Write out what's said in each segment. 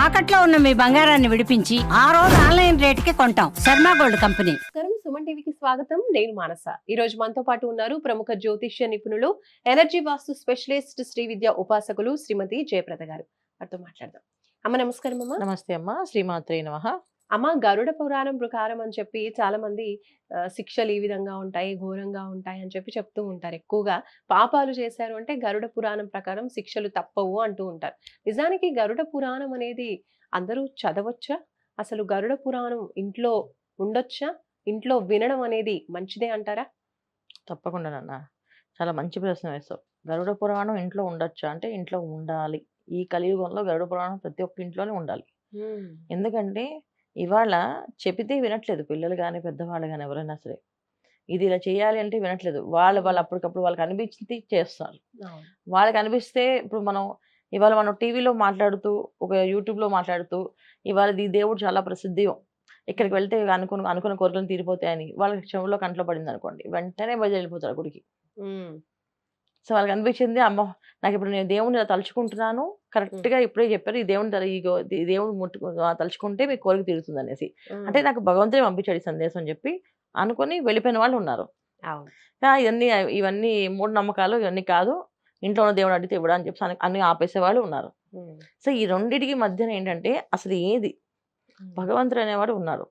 తాకట్లో ఉన్న మీ బంగారాన్ని విడిపించి ఆ రోజు ఆన్లైన్ రేటుకి కొంటాం. Sharma gold company. సుమన్ టీవీకి స్వాగతం. నేను మానస. ఈ రోజు మనతో పాటు ఉన్నారు ప్రముఖ జ్యోతిష్య నిపుణులు, ఎనర్జీ వాస్తు స్పెషలిస్ట్, శ్రీ విద్య ఉపాసకులు శ్రీమతి జయప్రద గారు. వారితో మాట్లాడదాం. అమ్మ నమస్కారం. అమ్మ నమస్తే అమ్మ. శ్రీమాత్రే నమః. అమ్మ, గరుడ పురాణం ప్రకారం అని చెప్పి చాలా మంది శిక్షలు ఈ విధంగా ఉంటాయి, ఘోరంగా ఉంటాయి అని చెప్పి చెప్తూ ఉంటారు. ఎక్కువగా పాపాలు చేశారు అంటే గరుడ పురాణం ప్రకారం శిక్షలు తప్పవు అంటూ ఉంటారు. నిజానికి గరుడ పురాణం అనేది అందరూ చదవచ్చా? అసలు గరుడ పురాణం ఇంట్లో ఉండొచ్చా? ఇంట్లో వినడం అనేది మంచిదే అంటారా? తప్పకుండా నాన్న. చాలా మంచి ప్రశ్న వేస్తావు. గరుడ పురాణం ఇంట్లో ఉండొచ్చా అంటే ఇంట్లో ఉండాలి. ఈ కలియుగంలో గరుడ పురాణం ప్రతి ఒక్క ఇంట్లోనే ఉండాలి. ఎందుకంటే ఇవాళ చెబితే వినట్లేదు పిల్లలు కానీ పెద్దవాళ్ళు కానీ ఎవరైనా సరే. ఇది ఇలా చేయాలి అంటే వినట్లేదు. వాళ్ళు అప్పటికప్పుడు వాళ్ళకి అనిపించింది చేస్తారు. వాళ్ళకి అనిపిస్తే ఇప్పుడు ఇవాళ మనం టీవీలో మాట్లాడుతూ ఒక యూట్యూబ్లో మాట్లాడుతూ ఇవాళ ఈ దేవుడు చాలా ప్రసిద్ధి, ఇక్కడికి వెళ్తే అనుకున్న కోరికలు తీరిపోతాయని వాళ్ళకి చెవులో కంట్లో పడింది అనుకోండి, వెంటనే బయలు వెళ్ళిపోతారు గుడికి. సో వాళ్ళకి అనిపించింది, అమ్మ నాకు ఇప్పుడు నేను దేవుడిని ఇలా తలుచుకుంటున్నాను, కరెక్ట్గా ఇప్పుడే చెప్పారు ఈ దేవుని ఈ దేవుడు తలుచుకుంటే మీకు కోరిక తీరుతుంది అనేసి. అంటే నాకు భగవంతుడే పంపించాడు ఈ సందేశం అని చెప్పి అనుకుని వెళ్ళిపోయిన వాళ్ళు ఉన్నారు. ఇవన్నీ మూఢనమ్మకాలు, ఇవన్నీ కాదు, ఇంట్లో ఉన్న దేవుడు అడిగితే ఇవ్వడా అని చెప్పి అన్ని ఆపేసే వాళ్ళు ఉన్నారు. సో ఈ రెండింటికి మధ్యన ఏంటంటే అసలు ఏది భగవంతుడు అనేవాడు ఉన్నాడు.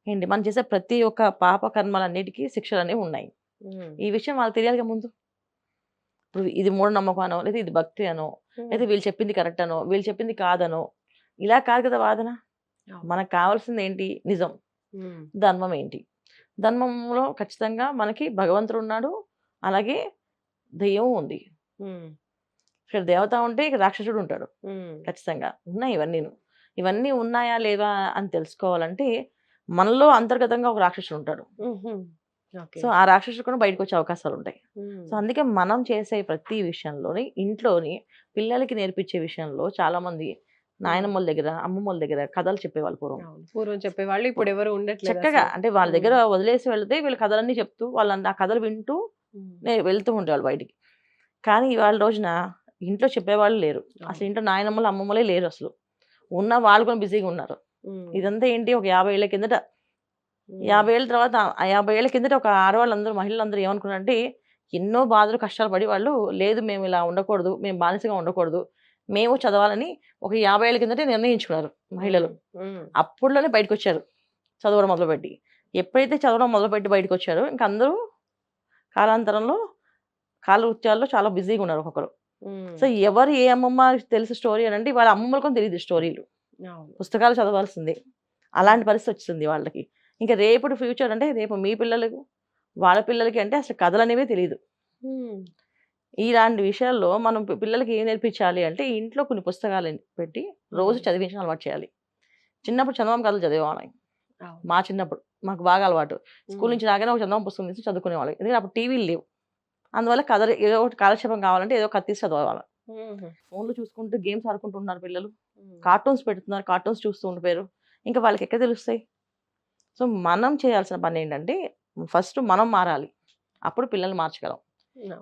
ఏంటి మనం చేసే ప్రతి ఒక్క పాప కర్మలన్నిటికీ శిక్షలు అనేవి ఉన్నాయి. ఈ విషయం వాళ్ళకి తెలియాలిగా ముందు. ఇప్పుడు ఇది మూఢనమ్మకం అనో, లేదా ఇది భక్తి అనో, లేదా వీళ్ళు చెప్పింది కరెక్ట్ అనో, వీళ్ళు చెప్పింది కాదనో, ఇలా కాదు కదా వాదన. మనకు కావాల్సింది ఏంటి? నిజం. ధర్మం ఏంటి? ధర్మంలో ఖచ్చితంగా మనకి భగవంతుడు ఉన్నాడు, అలాగే దెయ్యం ఉంది. ఇక్కడ దేవత ఉంటే ఇక్కడ రాక్షసుడు ఉంటాడు. ఖచ్చితంగా ఉన్నాయి. ఇవన్నీ ఉన్నాయా లేదా అని తెలుసుకోవాలంటే మనలో అంతర్గతంగా ఒక రాక్షసుడు ఉంటాడు. సో ఆ రాక్షసుడు కూడా బయటకు వచ్చే అవకాశాలు ఉంటాయి. సో అందుకే మనం చేసే ప్రతి విషయంలోని ఇంట్లోని పిల్లలకి నేర్పించే విషయంలో చాలా మంది నాయనమ్మల దగ్గర, అమ్మమ్మల దగ్గర కథలు చెప్పేవాళ్ళు. పూర్వం చెప్పేవాళ్ళు, ఇప్పుడు ఎవరు ఉండట్లేదు చక్కగా. అంటే వాళ్ళ దగ్గర వదిలేసి వెళ్తే వీళ్ళు కథలన్నీ చెప్తూ వాళ్ళ ఆ కథలు వింటూ వెళ్తూ ఉండేవాళ్ళు బయటికి. కానీ ఇవాళ రోజున ఇంట్లో చెప్పేవాళ్ళు లేరు. అసలు ఇంట్లో నాయనమ్మలు అమ్మమ్మలే లేరు. అసలు ఉన్న వాళ్ళు కూడా బిజీగా ఉన్నారు. ఇదంతా ఏంటి, ఒక 50 ఏళ్ల కిందట, 50 ఏళ్ళ తర్వాత, ఆ 50 ఏళ్ల కిందట ఒక ఆడవాళ్ళందరూ, మహిళలందరూ ఏమనుకున్నారంటే ఎన్నో బాధలు కష్టాలు పడి వాళ్ళు, లేదు మేము ఇలా ఉండకూడదు, మేము బానిసగా ఉండకూడదు, మేము చదవాలని ఒక 50 ఏళ్ల కిందటే నిర్ణయించుకున్నారు మహిళలు. అప్పుడులోనే బయటకు వచ్చారు చదవడం మొదలుపెట్టి. ఎప్పుడైతే చదవడం మొదలుపెట్టి బయటకు వచ్చారో ఇంక అందరూ కాలాంతరంలో కాలవృత్యాల్లో చాలా బిజీగా ఉన్నారు ఒక్కొక్కరు. సో ఎవరు ఏ అమ్మమ్మ తెలుసు స్టోరీ అని అంటే వాళ్ళ అమ్మమ్మలకు తెలియదు స్టోరీలు, పుస్తకాలు చదవాల్సిందే. అలాంటి పరిస్థితి వచ్చింది వాళ్ళకి. ఇంకా రేపు ఫ్యూచర్ అంటే రేపు మీ పిల్లలకు, వాళ్ళ పిల్లలకి అంటే అసలు కథలు అనేవి తెలియదు. ఇలాంటి విషయాల్లో మనం పిల్లలకి ఏం నేర్పించాలి అంటే ఇంట్లో కొన్ని పుస్తకాలు పెట్టి రోజు చదివించడం అలవాటు చేయాలి. చిన్నప్పుడు చందమామ కథలు చదివేవాళ్ళం. మా చిన్నప్పుడు మాకు బాగా అలవాటు. స్కూల్ నుంచి రాగానే ఒక చందమామ పుస్తకం తీసి చదువుకునేవాళ్ళం. ఎందుకంటే అప్పుడు టీవీలు లేవు. అందువల్ల కథలు ఏదో ఒకటి కాలక్షేపం కావాలంటే ఏదో కథ తీసి చదవాలి. ఫోన్లు చూసుకుంటూ గేమ్స్ ఆడుకుంటూ ఉన్నారు పిల్లలు, కార్టూన్స్ పెడుతున్నారు, కార్టూన్స్ చూస్తూ ఉండిపోయారు. ఇంకా వాళ్ళకి ఎక్కడ తెలుస్తాయి? సో మనం చేయాల్సిన పని ఏంటంటే ఫస్ట్ మనం మారాలి, అప్పుడు పిల్లల్ని మార్చగలం.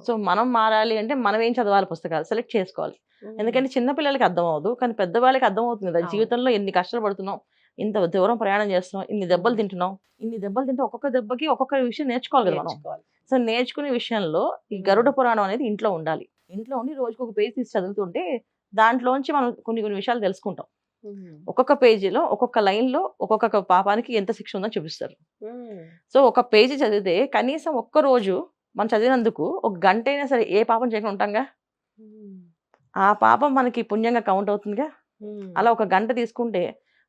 సో మనం మారాలి అంటే మనం ఏం చదవాలి, పుస్తకాలు సెలెక్ట్ చేసుకోవాలి. ఎందుకంటే చిన్న పిల్లలకి అర్థం అవ్వదు, కానీ పెద్దవాళ్ళకి అర్థం అవుతుంది కదా. జీవితంలో ఎన్ని కష్టాలు పడుతున్నాం, ఇంత దూరం ప్రయాణం చేస్తున్నాం, ఇన్ని దెబ్బలు తింటున్నాం. ఇన్ని దెబ్బలు తింటే ఒక్కొక్క దెబ్బకి ఒక్కొక్క విషయం నేర్చుకోవాలి కదా మనం. సో నేర్చుకునే విషయంలో ఈ గరుడ పురాణం అనేది ఇంట్లో ఉండాలి. ఇంట్లో ఉండి రోజుకు ఒక పేజీ తీసి చదువుతుంటే దాంట్లోంచి మనం కొన్ని విషయాలు తెలుసుకుంటాం. ఒక్కొక్క పేజీలో, ఒక్కొక్క లైన్లో ఒక్కొక్క పాపానికి ఎంత శిక్ష ఉందని చూపిస్తారు. సో ఒక పేజీ చదివితే కనీసం ఒక్క రోజు మనం చదివినందుకు ఒక గంట అయినా సరే ఏ పాపం చేయకుండా ఉంటాంగా, ఆ పాపం మనకి పుణ్యంగా కౌంట్ అవుతుందిగా. అలా ఒక గంట తీసుకుంటే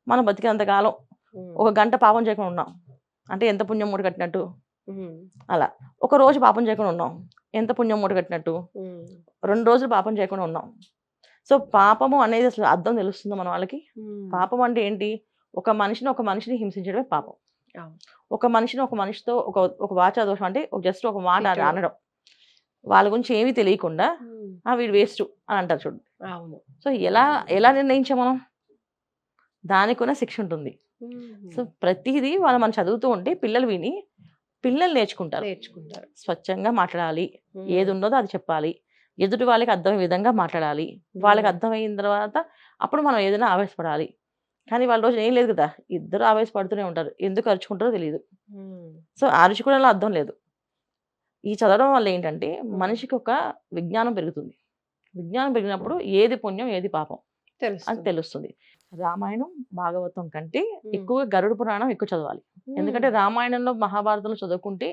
మనం బతికినంతకాలం ఒక గంట పాపం చేయకుండా ఉన్నాం అంటే ఎంత పుణ్యం మూట కట్టినట్టు. అలా ఒక రోజు పాపం చేయకుండా ఉన్నాం, ఎంత పుణ్యం మూట కట్టినట్టు. 2 రోజులు పాపం చేయకుండా ఉన్నాం. సో పాపము అనేది అసలు అర్థం తెలుస్తుంది మన వాళ్ళకి. పాపం అంటే ఏంటి? ఒక మనిషిని హింసించడమే పాపం. ఒక మనిషితో ఒక వాచా దోషం అంటే జస్ట్ ఒక మాట అనడం, వాళ్ళ గురించి ఏమీ తెలియకుండా వీడు వేస్ట్ అని అంటారు చూడు. సో ఎలా నిర్ణయించాం మనం? దానికి కూడా శిక్ష ఉంటుంది. సో ప్రతిదీ మనం చదువుతూ ఉంటే పిల్లలు విని పిల్లలు నేర్చుకుంటారు. స్వచ్ఛంగా మాట్లాడాలి, ఏది ఉన్నదో అది చెప్పాలి, ఎదుటి వాళ్ళకి అర్థమయ్యే విధంగా మాట్లాడాలి. వాళ్ళకి అర్థమైన తర్వాత అప్పుడు మనం ఏదైనా ఆవేశపడాలి. కానీ వాళ్ళ రోజున ఏం లేదు కదా! ఇద్దరు ఆవేశపడుతూనే ఉంటారు. ఎందుకు అరుచుకుంటారో తెలీదు. సో, అరుచుకోవడంలో అర్థం లేదు. ఈ చదవడం వల్ల ఏంటంటే మనిషికి ఒక విజ్ఞానం పెరుగుతుంది. విజ్ఞానం పెరిగినప్పుడు ఏది పుణ్యం, ఏది పాపం అని తెలుస్తుంది. రామాయణం, భాగవతం కంటే ఎక్కువగా గరుడ పురాణం ఎక్కువ చదవాలి. ఎందుకంటే రామాయణంలో, మహాభారతంలో చదువుకుంటే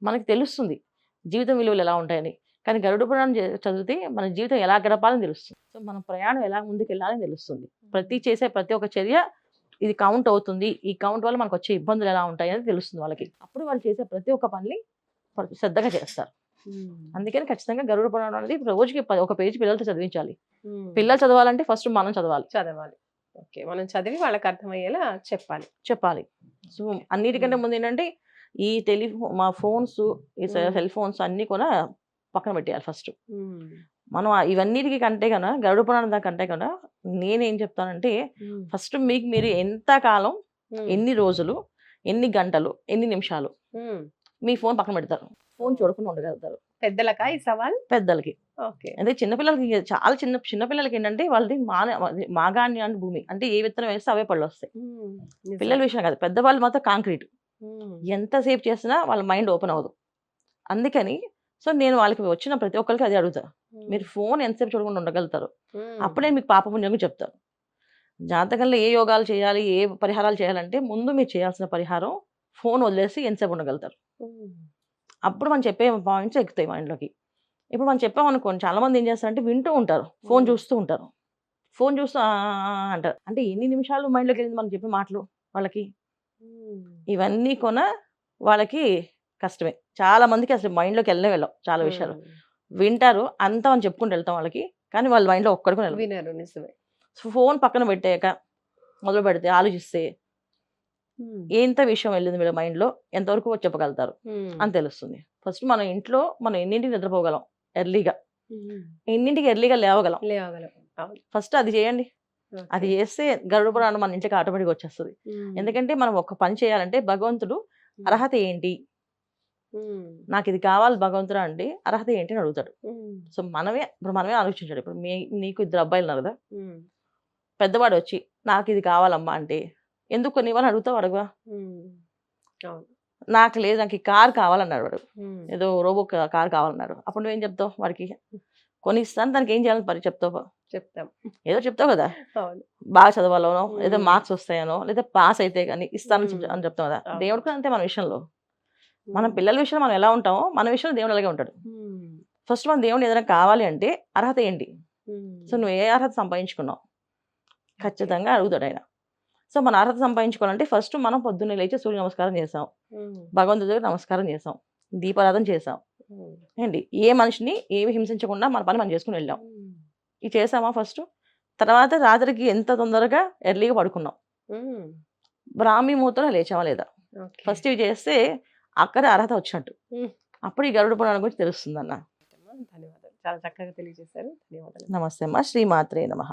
మనకి తెలుస్తుంది జీవితం విలువలు ఎలా ఉంటాయని. కానీ గరుడ పురాణం చదివితే మన జీవితం ఎలా గడపాలని తెలుస్తుంది. సో మన ప్రయాణం ఎలా ముందుకెళ్ళాలని తెలుస్తుంది. చేసే ప్రతి ఒక్క చర్య ఇది కౌంట్ అవుతుంది. ఈ కౌంట్ వల్ల మనకు వచ్చే ఇబ్బందులు ఎలా ఉంటాయి అనేది తెలుస్తుంది వాళ్ళకి. అప్పుడు వాళ్ళు చేసే ప్రతి ఒక్క పనిని శ్రద్ధగా చేస్తారు. అందుకని ఖచ్చితంగా గరుడ పురాణం అనేది రోజుకి ఒక పేజీ పిల్లలతో చదివించాలి. పిల్లలు చదవాలంటే ఫస్ట్ మనం చదవాలి. ఓకే, మనం చదివి వాళ్ళకి అర్థమయ్యేలా చెప్పాలి. సో అన్నిటికంటే ముందు ఏంటంటే ఈ మా ఫోన్స్, ఈ సెల్ ఫోన్స్ అన్ని కూడా పక్కన పెట్టేయాలి ఫస్ట్. మనం ఇవన్నిటికి కంటే కన్నా గరుడ పురాణం దాకా కంటే కన్నా నేనేం చెప్తానంటే ఫస్ట్ మీకు మీరు ఎంత కాలం, ఎన్ని రోజులు, ఎన్ని గంటలు, ఎన్ని నిమిషాలు మీ ఫోన్ పక్కన పెడతారు, ఫోన్ చూడకుండా ఉండగలుగుతారు. పెద్దలకా ఈ సవాల్? పెద్దలకి. అంటే చిన్నపిల్లలకి చాలా చిన్నపిల్లలకి ఏంటంటే వాళ్ళది మాగాణ్య అంటే భూమి, అంటే ఏ విత్తనం వేస్తే అవే పళ్ళు వస్తాయి. పిల్లల విషయం కాదు, పెద్దవాళ్ళు మాత్రం కాంక్రీట్. ఎంతసేపు చేసినా వాళ్ళ మైండ్ ఓపెన్ అవ్వదు. అందుకని సో నేను వాళ్ళకి వచ్చిన ప్రతి ఒక్కరికి అది అడుగుతా, మీరు ఫోన్ ఎంతసేపు చూడకుండా ఉండగలుగుతారు, అప్పుడే మీకు పాపపుణ్యం చెప్తారు. జాతకంలో ఏ యోగాలు చేయాలి, ఏ పరిహారాలు చేయాలంటే ముందు మీరు చేయాల్సిన పరిహారం ఫోన్ వదిలేసి ఎంతసేపు ఉండగలుగుతారు. అప్పుడు మనం చెప్పే పాయింట్స్ ఎక్కుతాయి మైండ్లోకి. ఇప్పుడు మనం చెప్పామనుకోండి, చాలా మంది ఏం చేస్తారంటే వింటూ ఉంటారు, ఫోన్ చూస్తూ ఉంటారు. ఫోన్ చూస్తూ అంటారు. అంటే ఎన్ని నిమిషాలు మైండ్లోకి వెళ్ళింది మనం చెప్పిన మాటలు వాళ్ళకి. ఇవన్నీ కొన వాళ్ళకి కష్టమే. చాలా మందికి అసలు మైండ్లోకి వెళ్ళం చాలా విషయాలు. వింటారు అంతా మనం చెప్పుకుంటూ వెళ్తాం వాళ్ళకి, కానీ వాళ్ళ మైండ్లో ఒక్కడికి వినరు. నిజమే. ఫోన్ పక్కన పెట్టాక మొదలు పెడితే ఆలోచిస్తే ఎంత విషయం వెళ్ళింది వీళ్ళ మైండ్లో, ఎంతవరకు చెప్పగలుగుతారు అని తెలుస్తుంది. ఫస్ట్ మనం ఇంట్లో మనం ఎన్నింటికి నిద్రపోగలం ఎర్లీగా, ఎన్నింటికి ఎర్లీగా లేవగలం. ఫస్ట్ అది చేయండి. అది చేస్తే గరుడ పురాణం మన ఇంటికి ఆటోమేటిక్గా వచ్చేస్తుంది. ఎందుకంటే మనం ఒక పని చేయాలంటే భగవంతుడు అర్హత ఏంటి, నాకు ఇది కావాలి భగవంతుడు అంటే అర్హత ఏంటి అని అడుగుతాడు. సో మనమే ఆలోచించాడు. ఇప్పుడు నీకు ఇద్దరు అబ్బాయిలు ఉన్నారు కదా, పెద్దవాడు వచ్చి నాకు ఇది కావాలమ్మా అంటే ఎందుకు కొనివ్వని అడుగుతావు, అడగవా? నాకు లేదు, నాకు ఈ కార్ కావాలన్నాడు వాడు, ఏదో రోబో కార్ కావాలన్నాడు. అప్పుడు నువ్వేం చెప్తావు? వాడికి కొనిస్తాను, దానికి ఏం చేయాలని చెప్తాం, ఏదో చెప్తావు కదా, బాగా చదవాలనో, లేదా మార్క్స్ వస్తాయనో, లేదా పాస్ అయితే కానీ ఇస్తానని అని చెప్తాం కదా. దేవుడు కూడా అంతే మన విషయంలో. మనం పిల్లల విషయంలో మనం ఎలా ఉంటామో మన విషయంలో దేవుడు అలాగే ఉంటాడు. ఫస్ట్ మన దేవుడు ఏదైనా కావాలి అంటే అర్హత ఏంటి, సో నువ్వు ఏ అర్హత సంపాదించుకున్నావు ఖచ్చితంగా అడుగుతాడు ఆయన. సో మన అర్హత సంపాదించుకోవాలంటే ఫస్ట్ మనం పొద్దున్నే లేచి సూర్య నమస్కారం చేసాం, భగవంతుడి దగ్గర నమస్కారం చేసాం, దీపారాధన చేసాం ఏంటి, ఏ మనిషిని ఏమి హింసించకుండా మన పని మనం చేసుకుని వెళ్ళాం. ఇది చేసామా ఫస్ట్. తర్వాత రాత్రికి ఎంత తొందరగా ఎర్లీగా పడుకున్నాం, బ్రాహ్మీ ముహూర్తంలో లేచామా లేదా, ఫస్ట్ ఇవి చేస్తే అక్కడ అర్హత వచ్చినట్టు. అప్పుడు ఈ గరుడ పురాణం గురించి తెలుస్తుంది అన్న. ధన్యవాదాలు, చాలా చక్కగా తెలియజేశారు. ధన్యవాదాలు. నమస్తే అమ్మ. శ్రీమాత్రే నమః.